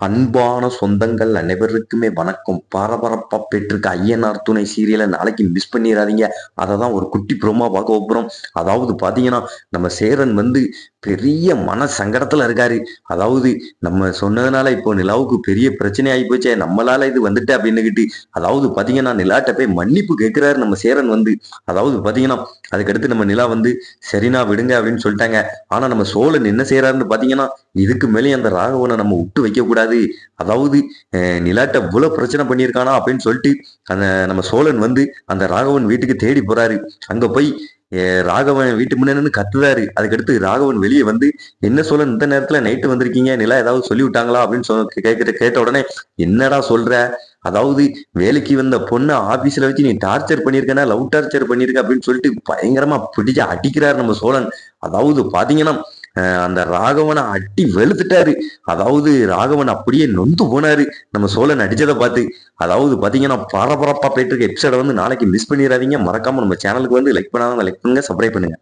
அன்பான சொந்தங்கள் அனைவருக்குமே வணக்கம். பரபரப்பா பெற்றிருக்க ஐயனார் துணை சீரியலை நாளைக்கு மிஸ் பண்ணிடாதீங்க. அதை தான் ஒரு குட்டி ப்ரோமா பார்க்க போகிறோம். அதாவது பார்த்தீங்கன்னா, நம்ம சேரன் பெரிய மன சங்கடத்துல இருக்காரு. அதாவது நம்ம சொன்னதுனால இப்போ நிலாவுக்கு பெரிய பிரச்சனை ஆகி போச்சே, நம்மளால இது வந்துட்டு அப்படின்னுகிட்டு. அதாவது பார்த்தீங்கன்னா, நிலாட்ட போய் மன்னிப்பு கேட்கிறாரு நம்ம சேரன் அதாவது பார்த்தீங்கன்னா, அதுக்கடுத்து நம்ம நிலா சரினா விடுங்க அப்படின்னு சொல்லிட்டாங்க. ஆனா நம்ம சோழன் என்ன செய்யறாருன்னு பார்த்தீங்கன்னா, இதுக்கு மேலே அந்த ராகவனை நம்ம விட்டு வைக்க கூடாது. அதாவது நிலாட்ட இவ்வளவு பிரச்சனை பண்ணியிருக்கானா அப்படின்னு சொல்லிட்டு அந்த நம்ம சோழன் அந்த ராகவன் வீட்டுக்கு தேடி போறாரு. அங்க போய் ராகவன் வீட்டு முன்னாடி கத்துறாரு. அதுக்கடுத்து ராகவன் வெளியே என்ன சோழன் இந்த நேரத்துல நைட்டு வந்திருக்கீங்க, நிலா ஏதாவது சொல்லி விட்டாங்களா அப்படின்னு கேட்ட உடனே என்னடா சொல்ற, அதாவது வேலைக்கு வந்த பொண்ணு ஆபீஸ்ல வச்சு நீ டார்ச்சர் பண்ணிருக்கனா, லவ் டார்ச்சர் பண்ணிருக்க அப்படின்னு சொல்லிட்டு பயங்கரமா பிடிச்சு அடிக்கிறாரு நம்ம சோழன். அதாவது பாத்தீங்கன்னா அந்த ராகவனை அடி வெளுத்துட்டாரு. அதாவது ராகவன் அப்படியே நொந்து போனாரு நம்ம சோழன் அடிச்சதை பார்த்து. அதாவது பாத்தீங்கன்னா பரபரப்பா போயிட்டு இருக்க எபிசோட நாளைக்கு மிஸ் பண்ணிடாதீங்க. மறக்காம நம்ம சேனலுக்கு லைக் பண்ணாதான் லைக் பண்ணுங்க, சப்ஸ்கிரைப் பண்ணுங்க.